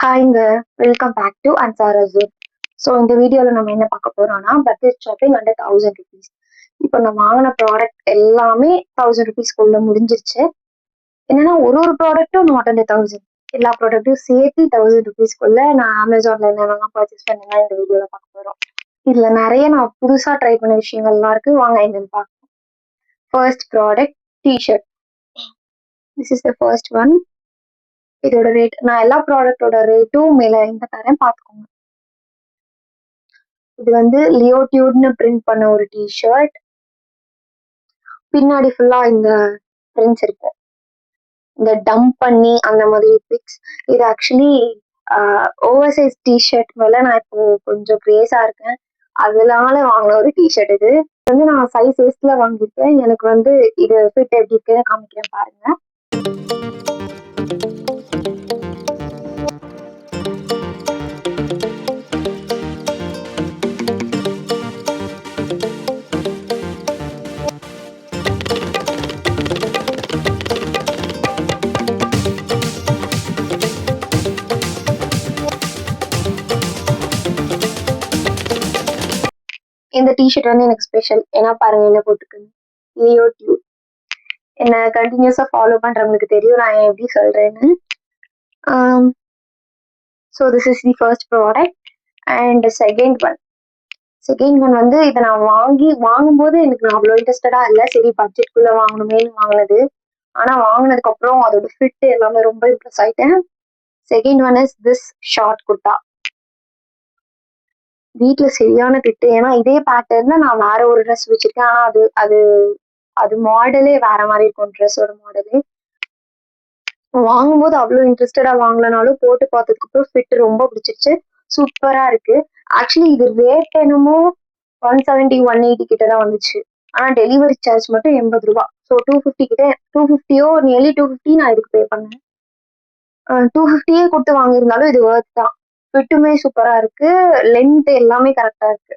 ஹாய்ங்க. Welcome back to Ansar Azoor. So இந்த வீடியோவில் நம்ம என்ன பார்க்க போறோம்னா பட்ஜெட் ஷாப்பிங் அண்டர் ₹1000. இப்போ நான் வாங்கின ப்ராடக்ட் எல்லாமே ₹1000 முடிஞ்சிருச்சு. என்னன்னா ஒரு ப்ராடக்ட்டும் நாட் அண்டர் 1000. எல்லா ப்ராடக்ட்டும் சேர்த்து ₹1000 நான் அமேசான்ல என்னென்னலாம் பர்ச்சேஸ் பண்ணேன்னா இந்த வீடியோவில் பார்க்க போறோம். இதுல நிறைய நான் புதுசா ட்ரை பண்ண விஷயங்கள்லாம் இருக்கு. வாங்க என்னன்னு பார்க்கலாம். First product t-shirt. This is the first one. இதோட ரேட் நான் எல்லா ப்ராடக்டோட ரேட்டும் மேல இந்த தரேன் பார்த்துக்கோங்க. இது வந்து லியோடியூட்னு பிரிண்ட் பண்ண ஒரு டிஷர்ட். பின்னாடி ஃபுல்லா இந்த பிரிண்ட்ஸ் இருக்கும். இந்த டம்ப் பண்ணி அந்த மாதிரி பிக்ஸ். இது ஆக்சுவலி ஓவர் சைஸ் டிஷர்ட் மேல நான் இப்போ கொஞ்சம் கிரேஸா இருக்கேன். அதனால வாங்கின ஒரு டிஷர்ட் இது வந்து நான் சைஸ் எஸ்ல வாங்கியிருக்கேன். எனக்கு வந்து இது ஃபிட் எப்படி இருக்குன்னு காமிக்கிறேன் பாருங்க. இந்த டிஷர்ட் வந்து எனக்கு ஸ்பெஷல். ஏன்னா பாருங்க என்ன போட்டுருக்குன்னு. Leo Dude. என்ன கண்டினியூஸா ஃபாலோ பண்றவங்களுக்கு தெரியும் நான் எப்படி சொல்றேன்னு. So this is the first product. And second one வந்து இதை நான் வாங்கும்போது எனக்கு நான் அவ்வளோ இன்ட்ரெஸ்டடா இல்லை. சரி பட்ஜெட்குள்ள வாங்கணுமேனு வாங்கினது. ஆனா வாங்கினதுக்கு அப்புறம் அதோட ஃபிட் எல்லாமே ரொம்ப இம்ப்ரெஸ் ஆயிட்டேன். Second one is this short kurta. வீட்டுல சரியான திட்டு. ஏன்னா இதே பேட்டர்ன்ல நான் வேற ஒரு ட்ரெஸ் வச்சிருக்கேன். ஆனா அது அது அது மாடலே வேற மாதிரி இருக்கும். ட்ரெஸ்ஸோட மாடலே வாங்கும்போது அவ்வளோ இன்ட்ரெஸ்டடா வாங்கலனாலும் போட்டு பார்த்ததுக்கு அப்புறம் ஃபிட் ரொம்ப பிடிச்சிருச்சு. சூப்பரா இருக்கு. ஆக்சுவலி இது ரேட் என்னமோ 170 180 கிட்ட தான் வந்துச்சு. ஆனா டெலிவரி சார்ஜ் மட்டும் ₹80. ஸோ 250 கிட்ட 250 நியர்லி 250 நான் இதுக்கு பே பண்ணேன். 250 கொடுத்து வாங்கியிருந்தாலும் இது ஒர்த் தான். ஃபிட்டுமே சூப்பரா இருக்கு. லென்த் எல்லாமே கரெக்டா இருக்கு.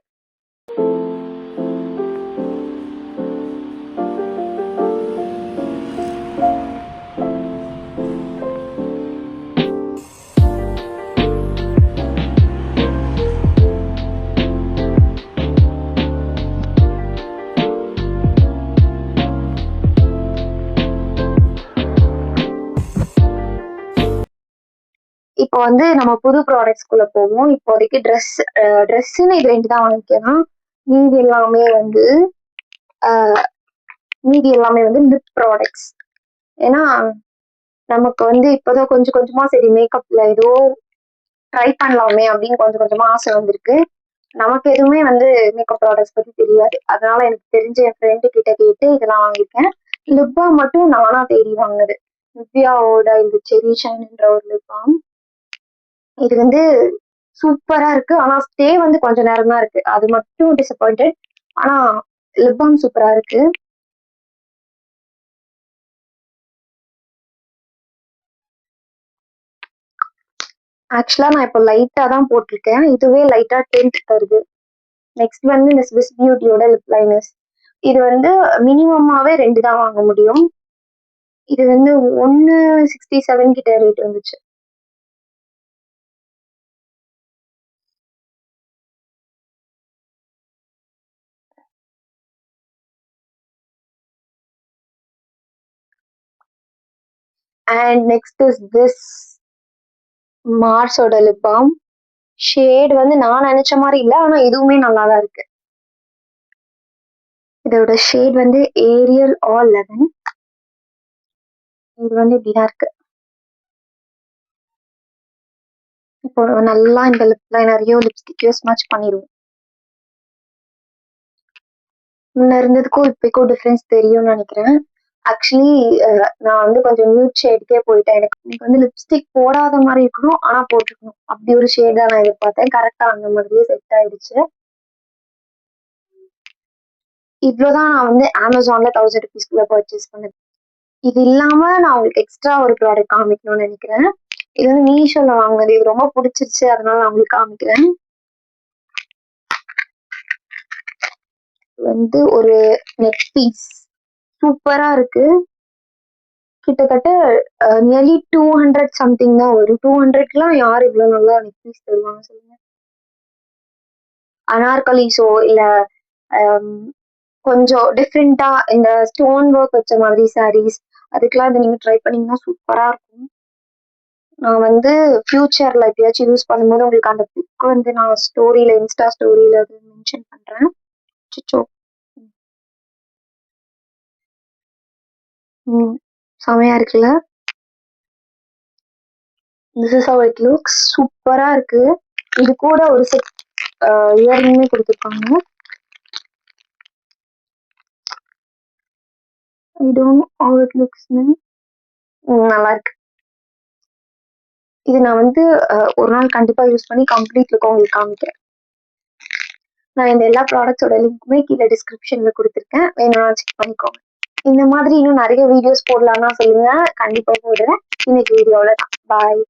இப்போ வந்து நம்ம புது ப்ராடக்ட்ஸ்குள்ள போவோம். இப்போதைக்கு ட்ரெஸ்ன்னு இது 2 தான் வாங்கிக்கலாம். மீதி எல்லாமே வந்து லிப் ப்ராடக்ட்ஸ். ஏன்னா நமக்கு வந்து இப்போதான் கொஞ்சம் கொஞ்சமா சரி மேக்கப்ல ஏதோ ட்ரை பண்ணலாமே அப்படின்னு கொஞ்சம் கொஞ்சமா ஆசை வந்திருக்கு. நமக்கு எதுவுமே வந்து மேக்கப் ப்ராடக்ட்ஸ் பத்தி தெரியாது. அதனால எனக்கு தெரிஞ்ச என் ஃப்ரெண்டு கிட்ட கேட்டு இதெல்லாம் வாங்கியிருக்கேன். லிப் பாம் மட்டும் நானா தேடி வாங்கினது. நிவ்யாவோட இந்த செரி ஷைன்ன்ற ஒரு லிப் பாம். இது வந்து சூப்பரா இருக்கு. ஆனா ஸ்டே வந்து கொஞ்ச நேரம் தான் இருக்கு. அது மட்டும் டிசப்பாயிண்டட். ஆனா லிப் பாம் சூப்பரா இருக்கு. ஆக்சுவலா நான் இப்போ லைட்டா தான் போட்டிருக்கேன். இதுவே லைட்டா டென்ட் தருது. நெக்ஸ்ட் வந்து இந்த ஸ்விஸ் பியூட்டியோட லிப் லைனர்ஸ். இது வந்து மினிமமாவே 2 தான் வாங்க முடியும். இது வந்து 167 கிட்ட ரேட் வந்துச்சு. அண்ட் நெக்ஸ்ட் இஸ் திஸ் மார்ஸோட லிப் பாம். ஷேட் வந்து நான் நினைச்ச மாதிரி இல்லை. ஆனா இதுவுமே நல்லா தான் இருக்கு. இதோட ஷேட் வந்து ஏரியல் ஆல் 11. இது வந்து இப்படிதான் இருக்கு. இப்போ நல்லா இந்த லிப் லைனரையும் லிப்ஸ்டிக்கையும் ஸ்மச் பண்ணிடுவோம். முன்ன இருந்ததுக்கும் இப்போக்கும் டிஃப்ரென்ஸ் தெரியும்னு நினைக்கிறேன். ஆக்சுவலி நான் வந்து கொஞ்சம் நியூட் ஷேடுக்கே போயிட்டேன். எனக்கு வந்து லிப்ஸ்டிக் போடாத மாதிரி இருக்கணும், ஆனா போட்டுக்கணும். அப்படி ஒரு ஷேட் தான் நான் எதிர்பார்த்தேன். கரெக்டா அந்த மாதிரியே செட் ஆயிடுச்சு. இவ்வளவுதான் நான் வந்து அமேசான்ல ₹1000 பர்ச்சேஸ் பண்ணது. இது இல்லாம நான் உங்களுக்கு எக்ஸ்ட்ரா ஒரு ப்ராடக்ட் காமிக்கணும்னு நினைக்கிறேன். இது வந்து மீஷோல வாங்கினது. இது ரொம்ப பிடிச்சிருச்சு. அதனால நான் உங்களுக்கு காமிக்கிறேன். வந்து ஒரு நெக் பீஸ் சூப்பரா இருக்கு. கிட்டத்தட்ட நியர்லி 200 சம்திங் தான் வரும். 200க்குலாம் யார் இவ்வளோ நல்லா நெக்பீஸ் தருவாங்க சொல்லுங்க? அனார்கலிஸோ இல்ல கொஞ்சம் டிஃப்ரெண்டா இந்த ஸ்டோன் ஒர்க் வச்ச மாதிரி சாரீஸ் அதுக்கெல்லாம் இதை நீங்க ட்ரை பண்ணீங்கன்னா சூப்பரா இருக்கும். நான் வந்து ஃபியூச்சர்ல எப்பயாச்சும் யூஸ் பண்ணும்போது உங்களுக்கு அந்த பிக் வந்து நான் ஸ்டோரியில இன்ஸ்டா ஸ்டோரியில அது மென்ஷன் பண்றேன். அச்சச்சோ. செமையா இருக்குல்ல? This is how it looks. சூப்பரா இருக்கு. இது கூட ஒரு செட் இயரிங்குமே கொடுத்துருக்காங்க. I don't know how it லுக்ஸ்னு. நல்லா இருக்கு. இது நான் வந்து ஒரு நாள் கண்டிப்பா யூஸ் பண்ணி கம்ப்ளீட் லுக் உங்களுக்கு காமிக்கிறேன். நான் இந்த எல்லா ப்ராடக்ட்ஸோட லிங்க்குமே கீழே டிஸ்கிரிப்ஷன்ல கொடுத்துருக்கேன். வேணும்னா செக் பண்ணிக்கோங்க. இந்த மாதிரி இன்னும் நிறைய வீடியோஸ் போடலாம்னா சொல்லுங்க, கண்டிப்பா போடுறேன். இன்னைக்கு வீடியோல தான். பாய்.